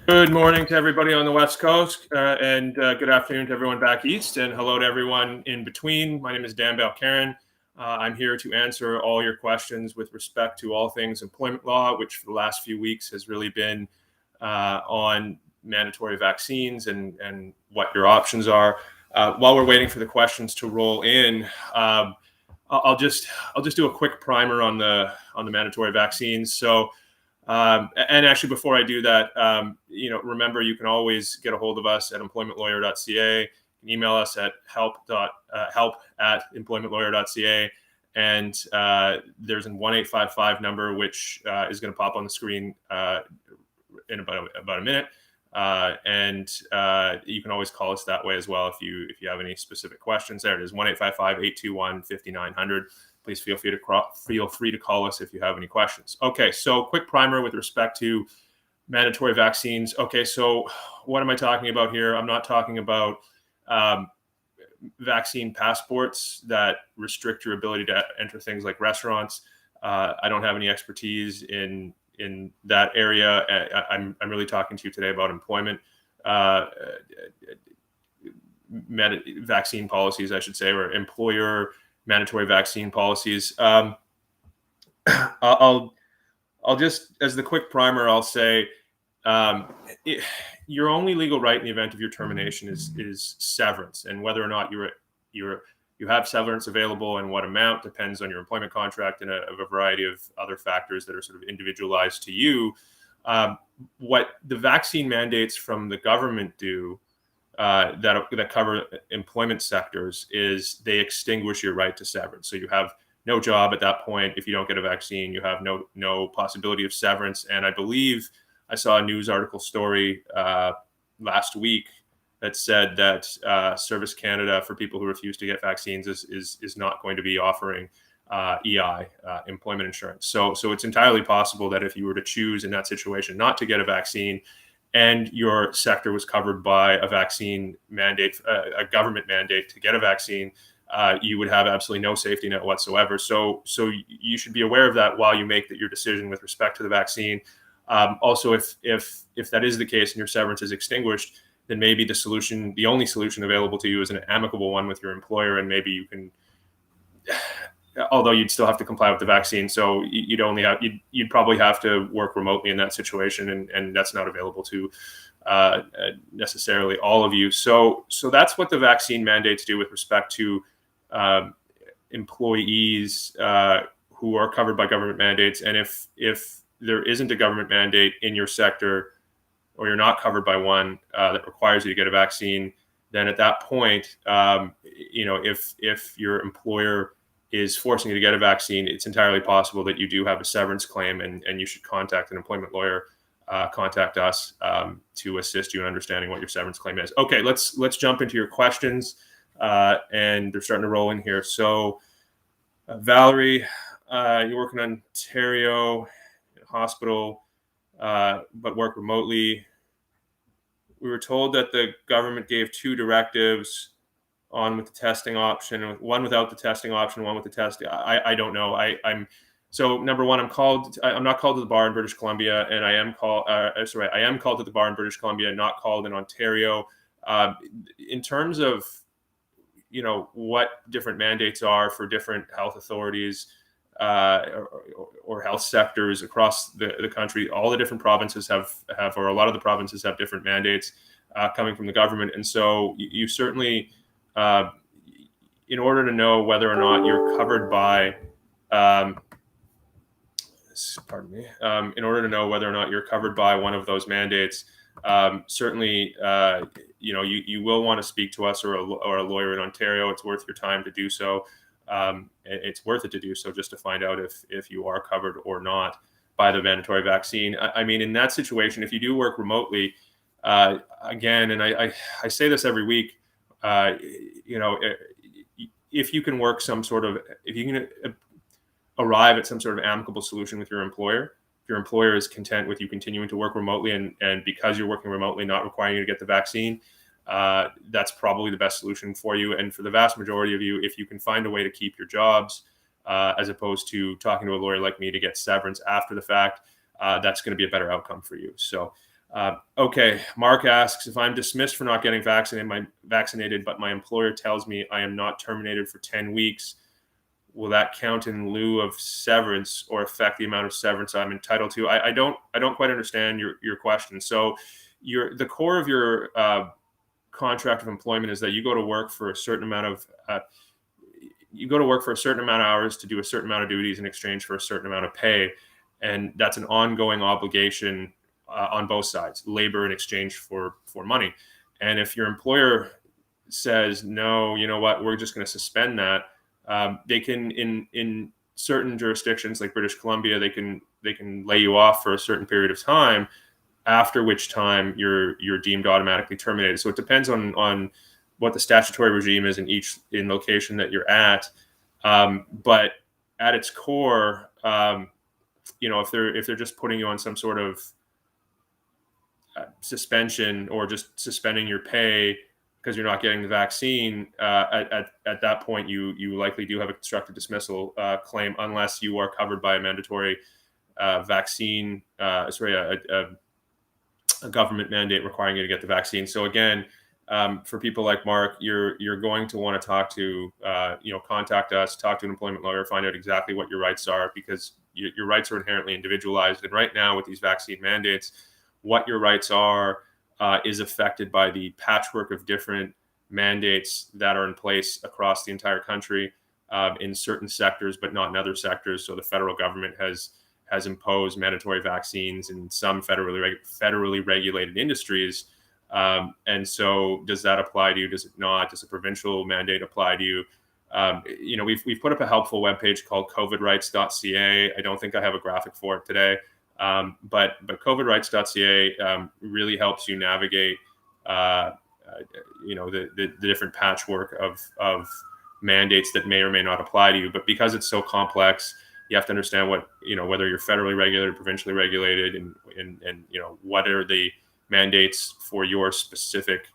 Good morning to everybody on the West Coast, and good afternoon to everyone back east, and hello to everyone in between. My name is Dan Balkaran. I'm here to answer all your questions with respect to all things employment law, which for the last few weeks has really been on mandatory vaccines and what your options are. While we're waiting for the questions to roll in, I'll just do a quick primer on the mandatory vaccines. So. And actually, before I do that, remember you can always get a hold of us at employmentlawyer.ca. You can email us at help@employmentlawyer.ca, and there's a 1-855 number which is going to pop on the screen in about a minute, and you can always call us that way as well if you have any specific questions. There it is, 1-855-821-5900. Please feel free to call us if you have any questions. Okay, so quick primer with respect to mandatory vaccines. Okay, so what am I talking about here? I'm not talking about vaccine passports that restrict your ability to enter things like restaurants. I don't have any expertise in that area. I'm really talking to you today about employment vaccine policies, I should say, or employer mandatory vaccine policies. I'll just, as the quick primer, I'll say your only legal right in the event of your termination is severance, and whether or not you have severance available and what amount depends on your employment contract and a variety of other factors that are sort of individualized to you. What the vaccine mandates from the government do that cover employment sectors is they extinguish your right to severance. So you have no job at that point. If you don't get a vaccine, you have no possibility of severance. And I believe I saw a news article story last week that said that Service Canada, for people who refuse to get vaccines, is not going to be offering EI, employment insurance. So it's entirely possible that if you were to choose in that situation not to get a vaccine, and your sector was covered by a vaccine mandate, a government mandate to get a vaccine, you would have absolutely no safety net whatsoever. So you should be aware of that while you make your decision with respect to the vaccine. Also, if that is the case and your severance is extinguished, then maybe the only solution available to you is an amicable one with your employer, and maybe you can. Although you'd still have to comply with the vaccine, so you'd probably have to work remotely in that situation, and that's not available to necessarily all of you. So that's what the vaccine mandates do with respect to employees who are covered by government mandates. And if there isn't a government mandate in your sector, or you're not covered by one that requires you to get a vaccine, then at that point, if your employer is forcing you to get a vaccine, it's entirely possible that you do have a severance claim, and you should contact an employment lawyer, contact us to assist you in understanding what your severance claim is. Okay, let's jump into your questions, and they're starting to roll in here. So, Valerie, you work in Ontario, in a hospital, but work remotely. We were told that the government gave 2 directives, on with the testing option, one without the testing option, one with the testing. I don't know. So number one, I'm not called to the bar in British Columbia, and I am called to the bar in British Columbia, not called in Ontario. In terms of, what different mandates are for different health authorities or health sectors across the country, all the different provinces have, or a lot of the provinces have different mandates coming from the government. And so you certainly, in order to know whether or not you're covered by, in order to know whether or not you're covered by one of those mandates, certainly, you will want to speak to us or a lawyer in Ontario. It's worth your time to do so. It's worth it to do so just to find out if you are covered or not by the mandatory vaccine. I mean, in that situation, if you do work remotely, again, and I say this every week, if you can arrive at some sort of amicable solution with your employer, if your employer is content with you continuing to work remotely, and because you're working remotely, not requiring you to get the vaccine, that's probably the best solution for you. And for the vast majority of you, if you can find a way to keep your jobs, as opposed to talking to a lawyer like me to get severance after the fact, that's going to be a better outcome for you. So Okay, Mark asks, if I'm dismissed for not getting vaccinated, but my employer tells me I am not terminated for 10 weeks, will that count in lieu of severance or affect the amount of severance I'm entitled to? I don't quite understand your question. So the core of your contract of employment is that you go to work for a certain amount of hours to do a certain amount of duties in exchange for a certain amount of pay, and that's an ongoing obligation on both sides, labor in exchange for money. And if your employer says no, you know what, we're just going to suspend that, they can in certain jurisdictions like British Columbia, they can lay you off for a certain period of time, after which time you're deemed automatically terminated. So it depends on what the statutory regime is in location that you're at. But at its core, if they're just putting you on some sort of suspension or just suspending your pay because you're not getting the vaccine, at that point you likely do have a constructive dismissal claim, unless you are covered by a mandatory vaccine, a government mandate requiring you to get the vaccine. So again, for people like Mark, you're going to want to contact us, talk to an employment lawyer, find out exactly what your rights are, because your rights are inherently individualized. And right now with these vaccine mandates, what your rights are is affected by the patchwork of different mandates that are in place across the entire country, in certain sectors, but not in other sectors. So the federal government has imposed mandatory vaccines in some federally regulated industries. And so does that apply to you? Does it not? Does a provincial mandate apply to you? We've put up a helpful webpage called covidrights.ca. I don't think I have a graphic for it today. But covidrights.ca really helps you navigate, the different patchwork of mandates that may or may not apply to you. But because it's so complex, you have to understand whether you're federally regulated, provincially regulated, and what are the mandates for your specific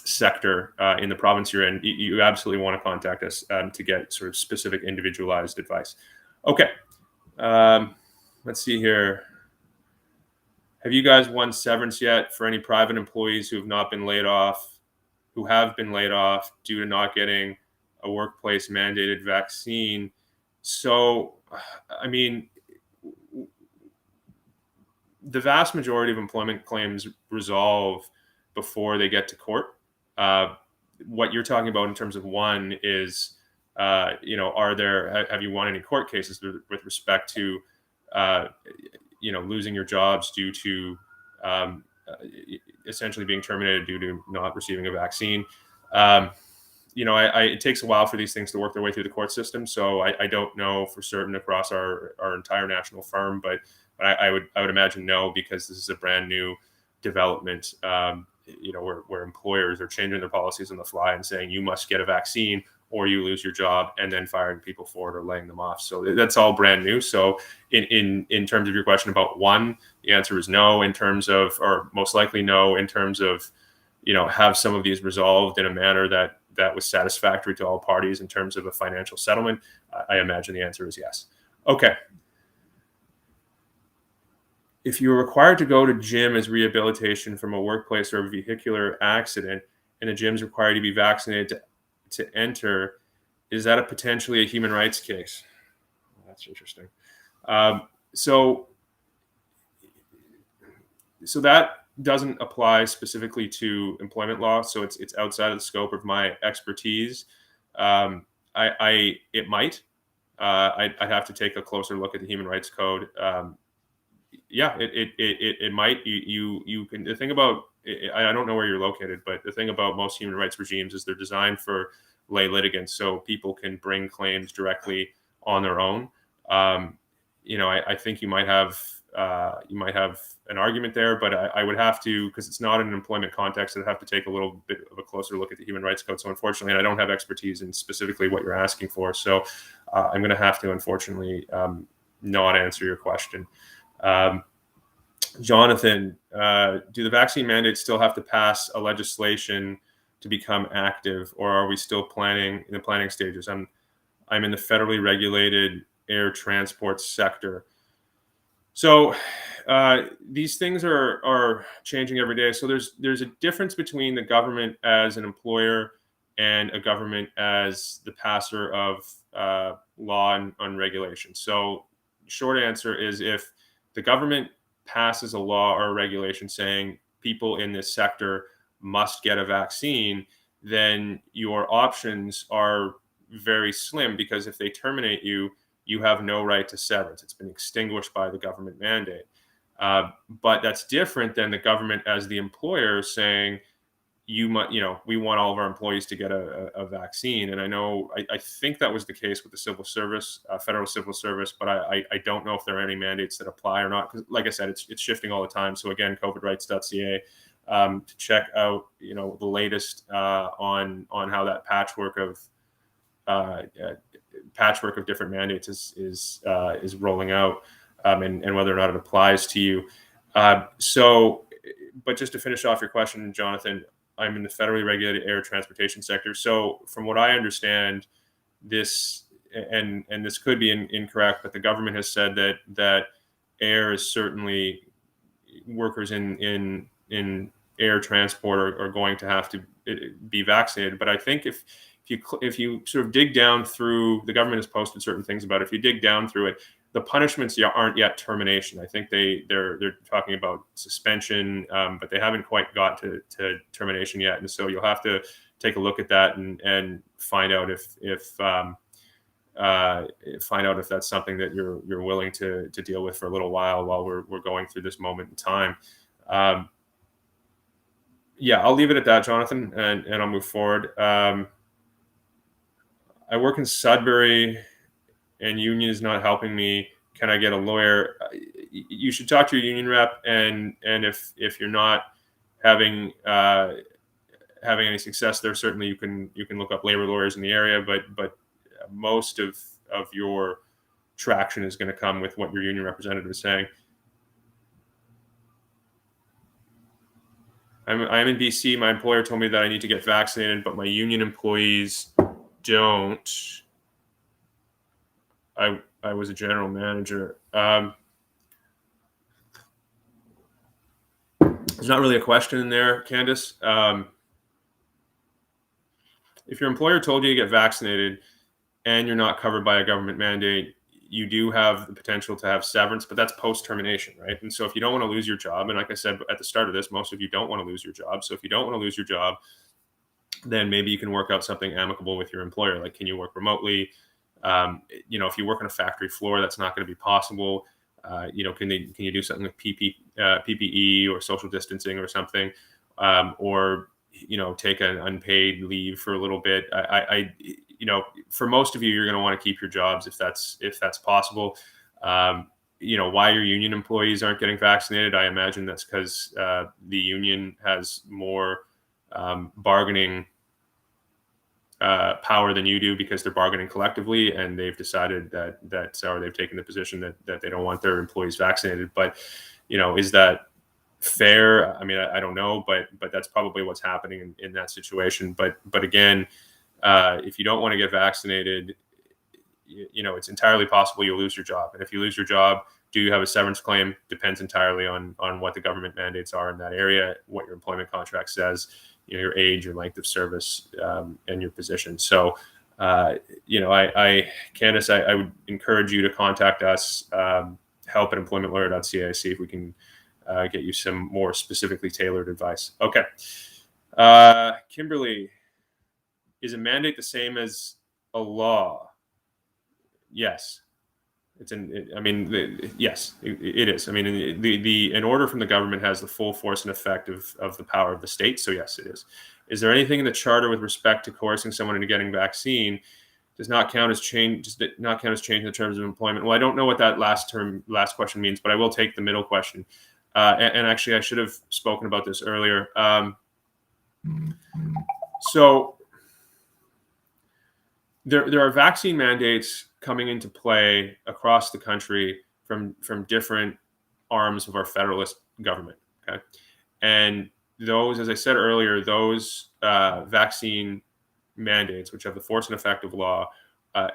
sector in the province you're in. You absolutely want to contact us to get sort of specific individualized advice. Okay. Let's see here. Have you guys won severance yet for any private employees who have been laid off due to not getting a workplace mandated vaccine? So, I mean, the vast majority of employment claims resolve before they get to court. What you're talking about in terms of one is, have you won any court cases with respect to, losing your jobs due to essentially being terminated due to not receiving a vaccine? It takes a while for these things to work their way through the court system. So I don't know for certain across our entire national firm, but I would imagine no, because this is a brand new development. Where employers are changing their policies on the fly and saying you must get a vaccine or you lose your job, and then firing people for it or laying them off. So that's all brand new. So in terms of your question about one, the answer is no. In terms of, or most likely no, in terms of, have some of these resolved in a manner that was satisfactory to all parties in terms of a financial settlement, I imagine the answer is yes. Okay. If you're required to go to gym as rehabilitation from a workplace or a vehicular accident, and the gym's required to be vaccinated to enter, is that potentially a human rights case? That's interesting. So that doesn't apply specifically to employment law, so it's outside of the scope of my expertise. It might. I'd have to take a closer look at the Human Rights Code. It might. You can. The thing about, I don't know where you're located, but the thing about most human rights regimes is they're designed for lay litigants, so people can bring claims directly on their own. I think you might have an argument there, but I would have to, because it's not in an employment context, I'd have to take a little bit of a closer look at the Human Rights Code. So unfortunately, I don't have expertise in specifically what you're asking for. So I'm going to have to, unfortunately, not answer your question. Jonathan, do the vaccine mandates still have to pass a legislation to become active, or are we still in the planning stages? I'm in the federally regulated air transport sector. So these things are changing every day. So there's a difference between the government as an employer and a government as the passer of law and regulation. So short answer is, if the government passes a law or a regulation saying people in this sector must get a vaccine, then your options are very slim, because if they terminate you, you have no right to severance. It's been extinguished by the government mandate. But that's different than the government as the employer saying, we want all of our employees to get a vaccine. And I think that was the case with the civil service, federal civil service, but I don't know if there are any mandates that apply or not. Because like I said, it's shifting all the time. So again, covidrights.ca, to check out, the latest on how that uh, patchwork of different mandates is rolling out, and whether or not it applies to you. But just to finish off your question, Jonathan, I'm in the federally regulated air transportation sector. So from what I understand, this and this could be incorrect, but the government has said that air is certainly, workers in air transport are going to have to be vaccinated. But I think if you sort of dig down through, the government has posted certain things about it. If you dig down through it, the punishments aren't yet termination. I think they're talking about suspension, but they haven't quite got to termination yet. And so you'll have to take a look at that and find out if that's something that you're willing to deal with for a little while we're going through this moment in time. Yeah, I'll leave it at that, Jonathan, and I'll move forward. I work in Sudbury, and union is not helping me. Can I get a lawyer? You should talk to your union rep, and if you're not having any success there, certainly you can look up labor lawyers in the area. But most of your traction is going to come with what your union representative is saying. I'm in BC. My employer told me that I need to get vaccinated, but my union employees don't. I was a general manager. There's not really a question in there, Candace. If your employer told you to get vaccinated and you're not covered by a government mandate, you do have the potential to have severance, but that's post-termination, right? And so if you don't want to lose your job, and like I said at the start of this, most of you don't want to lose your job. So if you don't want to lose your job, then maybe you can work out something amicable with your employer. Like, can you work remotely? If you work on a factory floor, that's not going to be possible. Can you do something with PPE or social distancing or something, or take an unpaid leave for a little bit? For most of you, you're going to want to keep your jobs if that's possible. Why your union employees aren't getting vaccinated, I imagine that's because the union has more bargaining power than you do, because they're bargaining collectively, and they've decided or they've taken the position that they don't want their employees vaccinated. But is that fair? I mean, I don't know, but that's probably what's happening in that situation. But again, if you don't want to get vaccinated, it's entirely possible you'll lose your job. And if you lose your job, do you have a severance claim? Depends entirely on what the government mandates are in that area, what your employment contract says, your age, your length of service, and your position. So, Candace, I would encourage you to contact us, help at employmentlawyer.ca, see if we can get you some more specifically tailored advice. Okay. Kimberly, is a mandate the same as a law? Yes. Yes, it is. I mean, an order from the government has the full force and effect of the power of the state. So yes, it is. Is there anything in the charter with respect to coercing someone into getting vaccine does not count as change in the terms of employment? Well, I don't know what that last question means, but I will take the middle question. And actually, I should have spoken about this earlier. So there are vaccine mandates coming into play across the country from different arms of our federalist government. Okay, and those, as I said earlier, those vaccine mandates, which have the force and effect of law,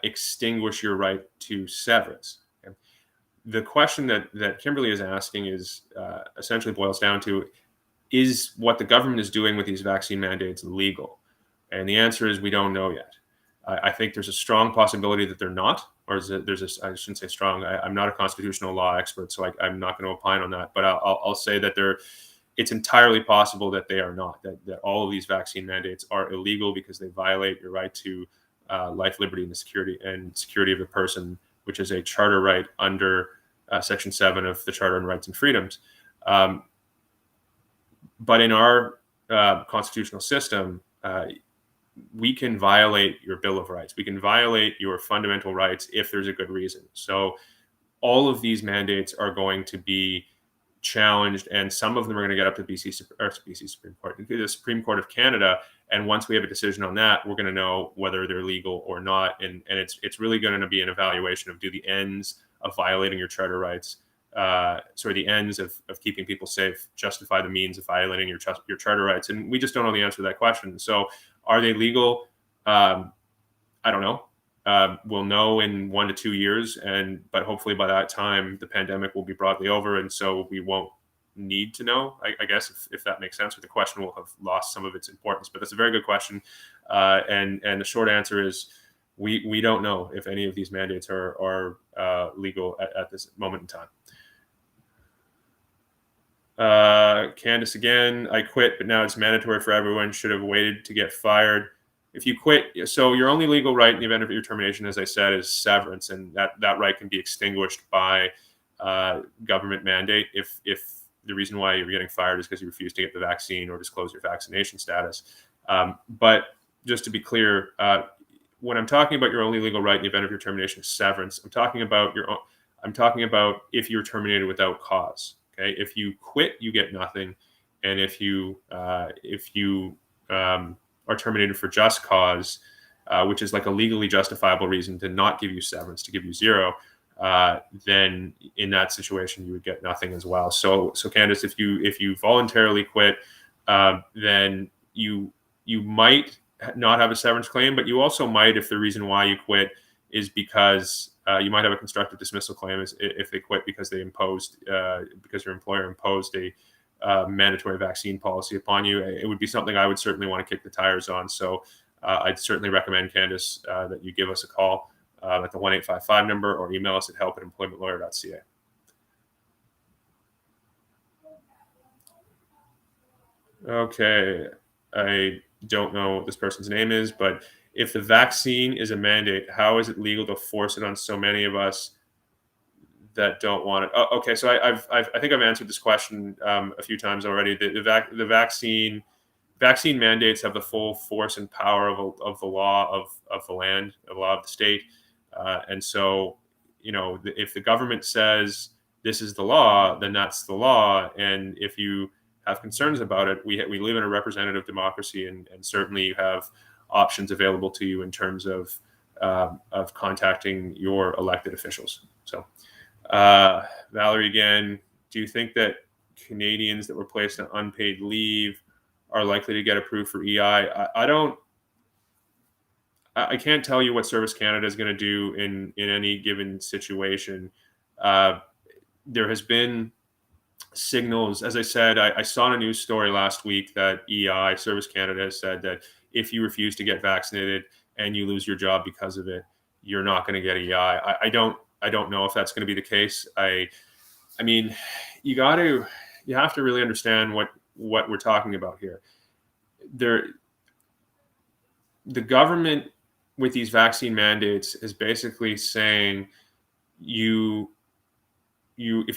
extinguish your right to severance. Okay? the question that Kimberly is asking is essentially boils down to, is what the government is doing with these vaccine mandates legal? And the answer is we don't know yet. I think there's a strong possibility that they're not, or I shouldn't say strong. I'm not a constitutional law expert, so I'm not going to opine on that. But I'll say that it's entirely possible that they are not, that all of these vaccine mandates are illegal because they violate your right to life, liberty, and the security of the person, which is a charter right under Section 7 of the Charter on Rights and Freedoms. But in our constitutional system, we can violate your Bill of Rights. We can violate your fundamental rights if there's a good reason. So all of these mandates are going to be challenged, and some of them are going to get up to BC Supreme Court, the Supreme Court of Canada. And once we have a decision on that, we're going to know whether they're legal or not. And it's really going to be an evaluation of, do the ends of violating your charter rights, the ends of keeping people safe, justify the means of violating your charter rights? And we just don't know the answer to that question. So are they legal? I don't know. We'll know in 1 to 2 years, but hopefully by that time the pandemic will be broadly over, and so we won't need to know. I guess if that makes sense, or the question will have lost some of its importance. But that's a very good question, and the short answer is we don't know if any of these mandates are legal at this moment in time. Candace again, I quit, but now it's mandatory for everyone. Should have waited to get fired. If you quit, so your only legal right in the event of your termination, as I said, is severance, and that right can be extinguished by government mandate if the reason why you're getting fired is because you refuse to get the vaccine or disclose your vaccination status. But just to be clear, when I'm talking about your only legal right in the event of your termination is severance, I'm talking about if you're terminated without cause. Okay, if you quit, you get nothing, and if you are terminated for just cause, which is like a legally justifiable reason to not give you severance, to give you zero, then in that situation you would get nothing as well. So Candace, if you voluntarily quit, then you might not have a severance claim, but you also might, if the reason why you quit is because you might have a constructive dismissal claim if they quit because because your employer imposed a mandatory vaccine policy upon you. It would be something I would certainly want to kick the tires on. So I'd certainly recommend, Candace, that you give us a call at the 1-855 number, or email us at help@employmentlawyer.ca. Okay, I don't know what this person's name is, but if the vaccine is a mandate, how is it legal to force it on so many of us that don't want it? Oh, okay, so I think I've answered this question a few times already. The vaccine mandates have the full force and power of the law of the land, the law of the state, and so if the government says this is the law, then that's the law. And if you have concerns about it, we live in a representative democracy, and certainly you have options available to you in terms of contacting your elected officials. So. Valerie again, do you think that Canadians that were placed on unpaid leave are likely to get approved for EI? I can't tell you what Service Canada is going to do in any given situation. There has been signals, as I said, I saw in a news story last week that EI, Service Canada, has said that if you refuse to get vaccinated and you lose your job because of it, you're not going to get EI. I don't know if that's going to be the case. I mean, you have to really understand what we're talking about here. The government with these vaccine mandates is basically saying if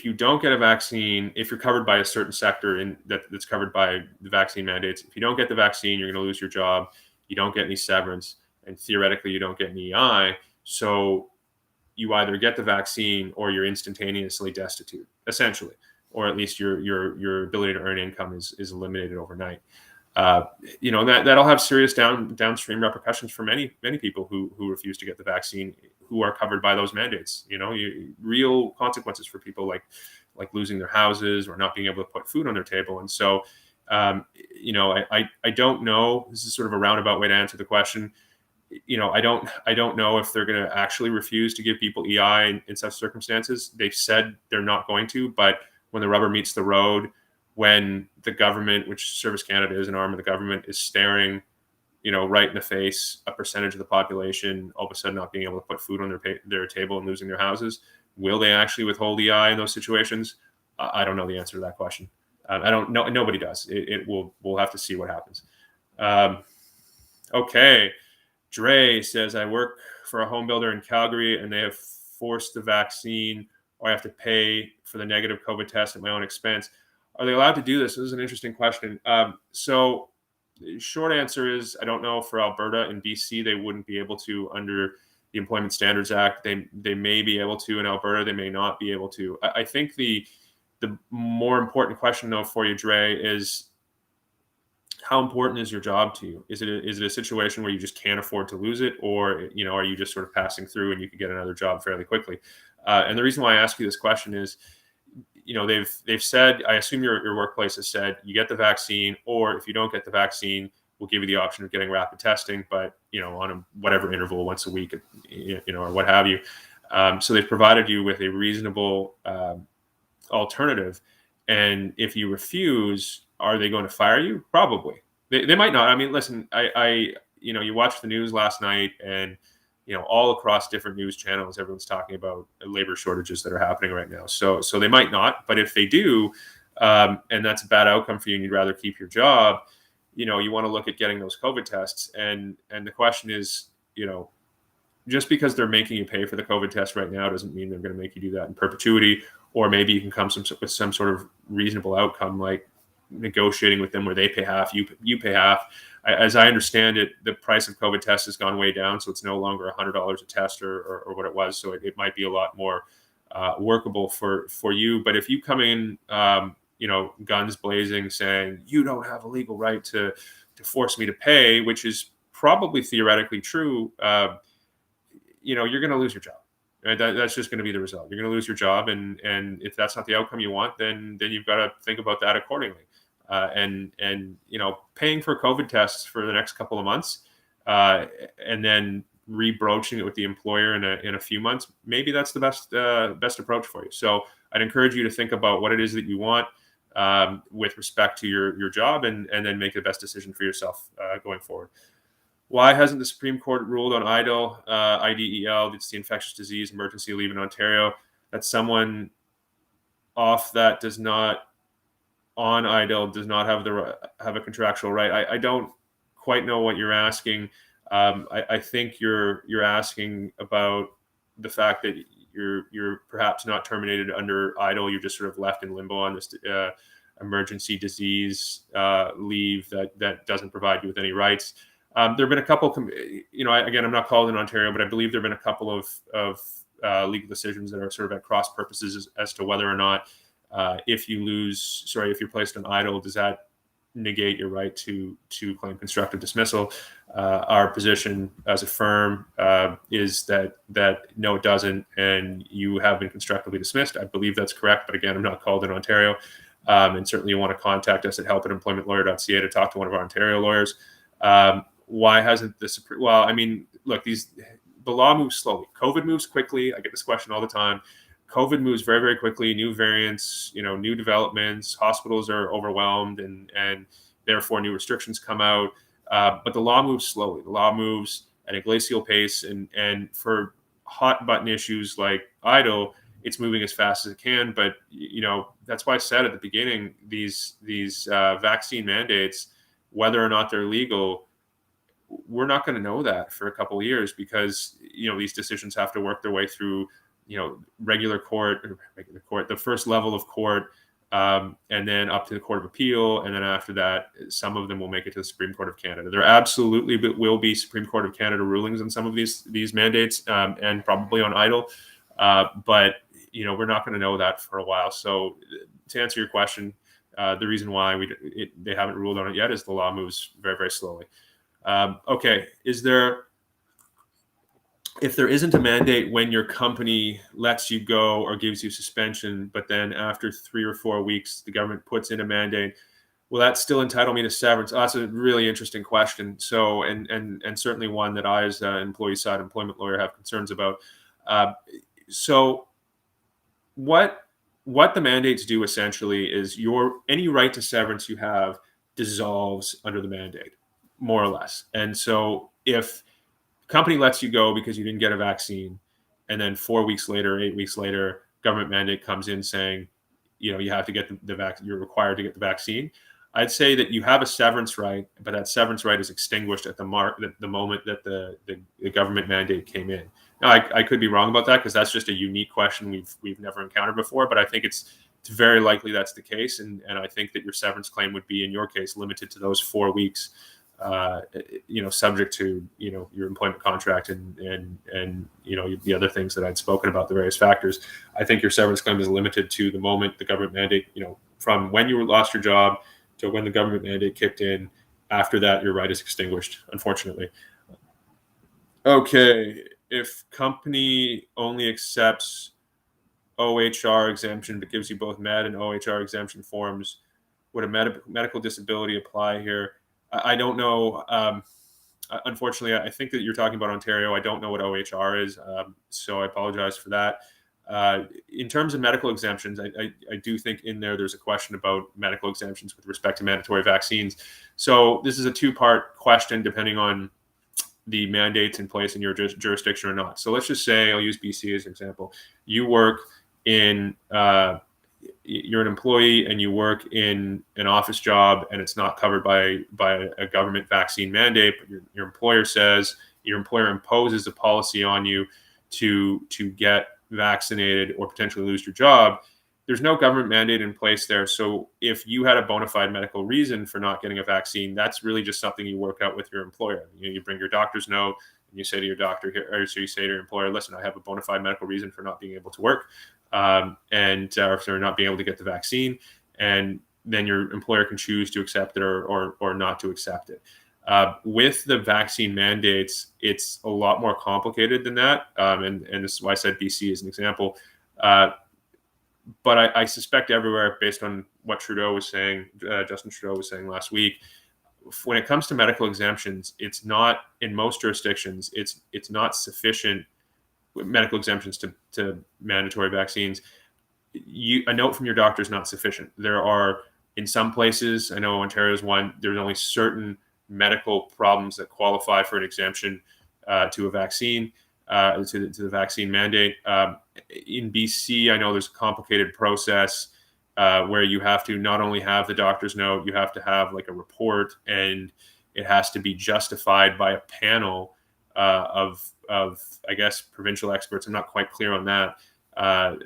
you don't get a vaccine, if you're covered by a certain sector that's covered by the vaccine mandates, if you don't get the vaccine, you're going to lose your job. You don't get any severance, and theoretically you don't get an EI. So you either get the vaccine or you're instantaneously destitute, essentially, or at least your ability to earn income is eliminated overnight. That'll have serious downstream repercussions for many people who refuse to get the vaccine, who are covered by those mandates. Real consequences for people like losing their houses or not being able to put food on their table. And so, I don't know. This is sort of a roundabout way to answer the question. I don't know if they're going to actually refuse to give people EI in such circumstances. They've said they're not going to, but when the rubber meets the road, when the government, which Service Canada is an arm of the government, is staring, right in the face a percentage of the population all of a sudden not being able to put food on their table and losing their houses, will they actually withhold EI in those situations? I don't know the answer to that question. I don't know. Nobody does. We'll have to see what happens. Okay. Dre says, I work for a home builder in Calgary and they have forced the vaccine, or I have to pay for the negative COVID test at my own expense. Are they allowed to do this? This is an interesting question. So the short answer is, I don't know. For Alberta and BC, they wouldn't be able to under the Employment Standards Act. They may be able to in Alberta. They may not be able to. I think the more important question, though, for you, Dre, is how important is your job to you? Is it a situation where you just can't afford to lose it, or are you just sort of passing through and you could get another job fairly quickly? And the reason why I ask you this question is, they've said, I assume your workplace has said, you get the vaccine, or if you don't get the vaccine, we'll give you the option of getting rapid testing, but on a whatever interval, once a week, or what have you. So they've provided you with a reasonable alternative. And if you refuse, are they going to fire you? Probably. They might not. I mean, listen, you watched the news last night, and all across different news channels, everyone's talking about labor shortages that are happening right now. So they might not, but if they do, and that's a bad outcome for you, and you'd rather keep your job, you want to look at getting those COVID tests. And the question is, just because they're making you pay for the COVID test right now doesn't mean they're going to make you do that in perpetuity. Or maybe you can come with some sort of reasonable outcome, like negotiating with them where they pay half, you pay half. As I understand it, the price of COVID tests has gone way down, so it's no longer $100 a test or what it was. So it might be a lot more workable for you. But if you come in, guns blazing, saying you don't have a legal right to force me to pay, which is probably theoretically true, you're going to lose your job. Right? That's just going to be the result. You're going to lose your job, and if that's not the outcome you want, then you've got to think about that accordingly. And paying for COVID tests for the next couple of months, and then rebroaching it with the employer in a few months, maybe that's the best approach for you. So I'd encourage you to think about what it is that you want with respect to your job, and then make the best decision for yourself going forward. Why hasn't the Supreme Court ruled on IDEL, IDEL, it's the infectious disease emergency leave in Ontario, that someone off that does not, on IDEL, does not have a contractual right? I don't quite know what you're asking. I think you're asking about the fact that you're perhaps not terminated under IDEL. You're just sort of left in limbo on this emergency disease leave that doesn't provide you with any rights. There have been a couple, again, I'm not called in Ontario, but I believe there have been a couple of legal decisions that are sort of at cross purposes as to whether or not if you're placed on IDEL, does that negate your right to claim constructive dismissal? Our position as a firm is that no, it doesn't, and you have been constructively dismissed. I believe that's correct, but again, I'm not called in Ontario, and certainly you want to contact us at help@employmentlawyer.ca to talk to one of our Ontario lawyers. Why hasn't the Supreme? Well, I mean, look, the law moves slowly. COVID moves quickly. I get this question all the time. COVID moves very, very quickly. New variants, new developments. Hospitals are overwhelmed, and therefore new restrictions come out. But the law moves slowly. The law moves at a glacial pace, and for hot button issues like IDEL, it's moving as fast as it can. But that's why I said at the beginning, these vaccine mandates, whether or not they're legal, we're not going to know that for a couple of years, because these decisions have to work their way through regular court, the first level of court, and then up to the Court of Appeal, and then after that, some of them will make it to the Supreme Court of Canada. There absolutely will be Supreme Court of Canada rulings on some of these mandates, and probably on IDEL, but we're not going to know that for a while. So to answer your question, the reason why they haven't ruled on it yet is the law moves very, very slowly. Okay, if there isn't a mandate when your company lets you go or gives you suspension, but then after 3 or 4 weeks, the government puts in a mandate, will that still entitle me to severance? Oh, that's a really interesting question. So, and certainly one that I, as an employee side employment lawyer, have concerns about. Uh, so, what the mandates do essentially is your any right to severance you have dissolves under the mandate, more or less. And so, if company lets you go because you didn't get a vaccine, and then 4 weeks later, 8 weeks later, government mandate comes in saying, you have to get the vaccine. You're required to get the vaccine. I'd say that you have a severance right, but that severance right is extinguished at the moment that the government mandate came in. Now, I could be wrong about that because that's just a unique question we've never encountered before. But I think it's very likely that's the case, and I think that your severance claim would be, in your case, limited to those 4 weeks. Subject to your employment contract and the other things that I'd spoken about, the various factors. I think your severance claim is limited to the moment the government mandate, from when you lost your job to when the government mandate kicked in. After that, your right is extinguished, unfortunately. Okay, if company only accepts OHR exemption but gives you both med and OHR exemption forms, would a medical disability apply here? I don't know. Unfortunately, I think that you're talking about Ontario. I don't know what OHR is, so I apologize for that. In terms of medical exemptions, I do think in there's a question about medical exemptions with respect to mandatory vaccines. So this is a two-part question depending on the mandates in place in your jurisdiction or not. So let's just say, I'll use BC as an example. You work in you're an employee and you work in an office job and it's not covered by a government vaccine mandate, but your employer imposes a policy on you to get vaccinated or potentially lose your job. There's no government mandate in place there. So if you had a bona fide medical reason for not getting a vaccine, that's really just something you work out with your employer. You bring your doctor's note and you say to your doctor here, or so you say to your employer, listen, I have a bona fide medical reason for not being able to work. Or for not being able to get the vaccine, and then your employer can choose to accept it or not to accept it. With the vaccine mandates, it's a lot more complicated than that, and this is why I said BC is an example. But I suspect everywhere, based on what Trudeau was saying, Justin Trudeau was saying last week, when it comes to medical exemptions, it's not, in most jurisdictions, it's not sufficient. Medical exemptions to mandatory vaccines, a note from your doctor is not sufficient. There are, in some places, I know Ontario is one, there's only certain medical problems that qualify for an exemption to a vaccine, to the vaccine mandate. In BC, I know there's a complicated process where you have to not only have the doctor's note, you have to have like a report, and it has to be justified by a panel of I guess provincial experts. I'm not quite clear on that.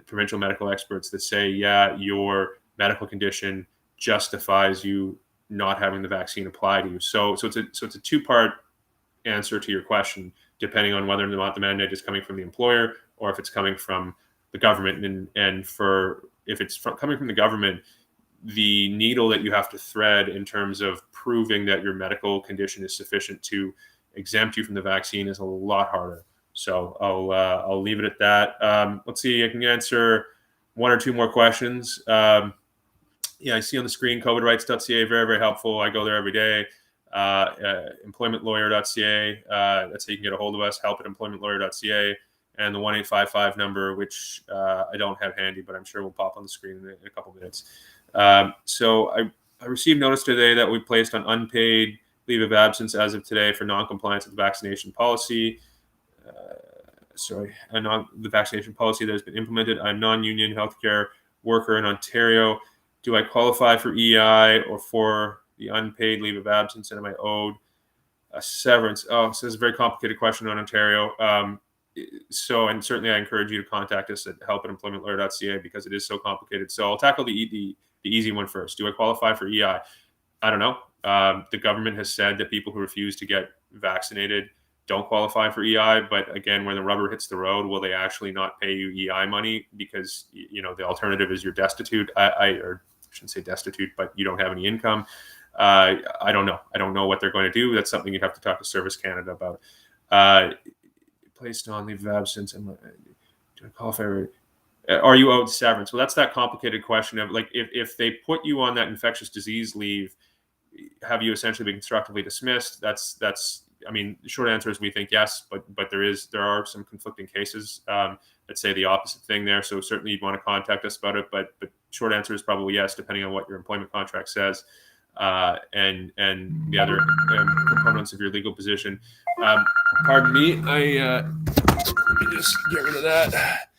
Provincial medical experts that say, yeah, your medical condition justifies you not having the vaccine apply to you. So it's a two-part answer to your question, depending on whether or not the mandate is coming from the employer or if it's coming from the government. And if it's coming from the government, the needle that you have to thread in terms of proving that your medical condition is sufficient to exempt you from the vaccine is a lot harder. So I'll leave it at that. Let's see, I can answer one or two more questions. Yeah, I see on the screen covidrights.ca, very, very helpful. I go there every day. Employmentlawyer.ca, that's how you can get a hold of us, help@employmentlawyer.ca, and the 1-855 number, which I don't have handy, but I'm sure will pop on the screen in a couple minutes. So I received notice today that we placed on unpaid leave of absence as of today for non-compliance with the vaccination policy. The vaccination policy that has been implemented. I'm a non-union healthcare worker in Ontario. Do I qualify for EI or for the unpaid leave of absence, and am I owed a severance? Oh, so it's a very complicated question on Ontario. And certainly I encourage you to contact us at help@employmentlawyer.ca because it is so complicated. So I'll tackle the easy one first. Do I qualify for EI? I don't know. The government has said that people who refuse to get vaccinated don't qualify for EI. But again, when the rubber hits the road, will they actually not pay you EI money because the alternative is you're destitute? I shouldn't say destitute, but you don't have any income. I don't know. I don't know what they're going to do. That's something you'd have to talk to Service Canada about. Placed on leave of absence, and do I qualify? are you owed severance? Well, that's that complicated question of, like, if they put you on that infectious disease leave, have you essentially been constructively dismissed? That's I mean, the short answer is we think yes, but there are some conflicting cases that say the opposite thing there. So certainly you'd want to contact us about it, but short answer is probably yes, depending on what your employment contract says, and the other components of your legal position. Pardon me, let me just get rid of that.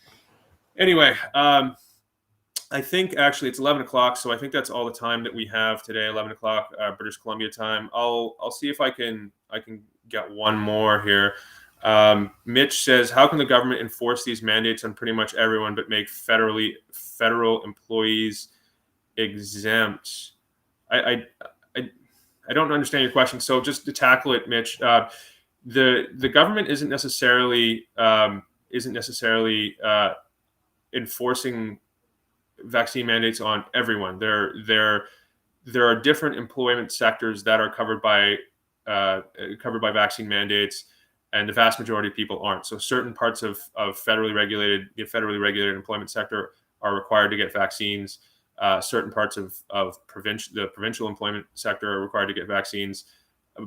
Anyway, I think actually it's 11 o'clock, so I think that's all the time that we have today. 11 o'clock British Columbia time. I'll see if I can get one more here. Mitch says, how can the government enforce these mandates on pretty much everyone, but make federal employees exempt? I don't understand your question. So just to tackle it, Mitch, the government isn't necessarily enforcing vaccine mandates on everyone. There are different employment sectors that are covered by vaccine mandates, and the vast majority of people aren't. So certain parts of the federally regulated employment sector are required to get vaccines. Certain parts of the provincial employment sector are required to get vaccines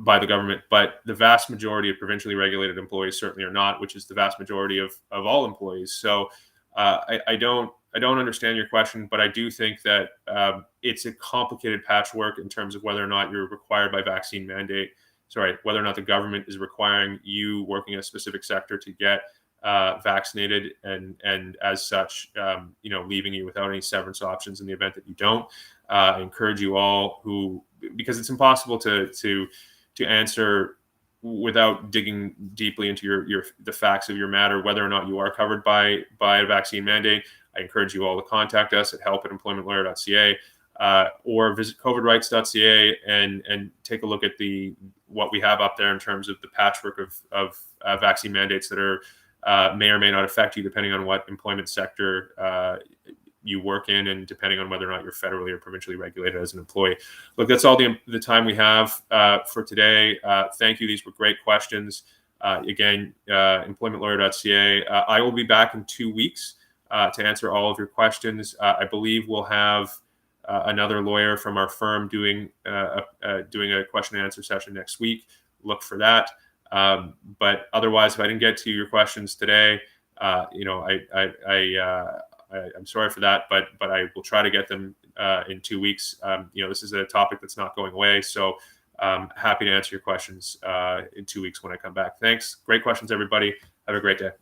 by the government, but the vast majority of provincially regulated employees certainly are not, which is the vast majority of all employees. So I don't understand your question, but I do think that it's a complicated patchwork in terms of whether or not you're required by vaccine mandate. Whether or not the government is requiring you working in a specific sector to get vaccinated, and as such, leaving you without any severance options in the event that you don't. I encourage you all because it's impossible to answer without digging deeply into the facts of your matter, whether or not you are covered by a vaccine mandate. I encourage you all to contact us at help@employmentlawyer.ca or visit covidrights.ca and take a look at what we have up there in terms of the patchwork of vaccine mandates that are may or may not affect you depending on what employment sector you work in, and depending on whether or not you're federally or provincially regulated as an employee. Look, that's all the time we have for today. Thank you. These were great questions. Again, employmentlawyer.ca. I will be back in 2 weeks to answer all of your questions. I believe we'll have another lawyer from our firm doing a question and answer session next week. Look for that. But otherwise, if I didn't get to your questions today, I'm sorry for that, but I will try to get them in 2 weeks. This is a topic that's not going away, so happy to answer your questions in 2 weeks when I come back. Thanks. Great questions, everybody. Have a great day.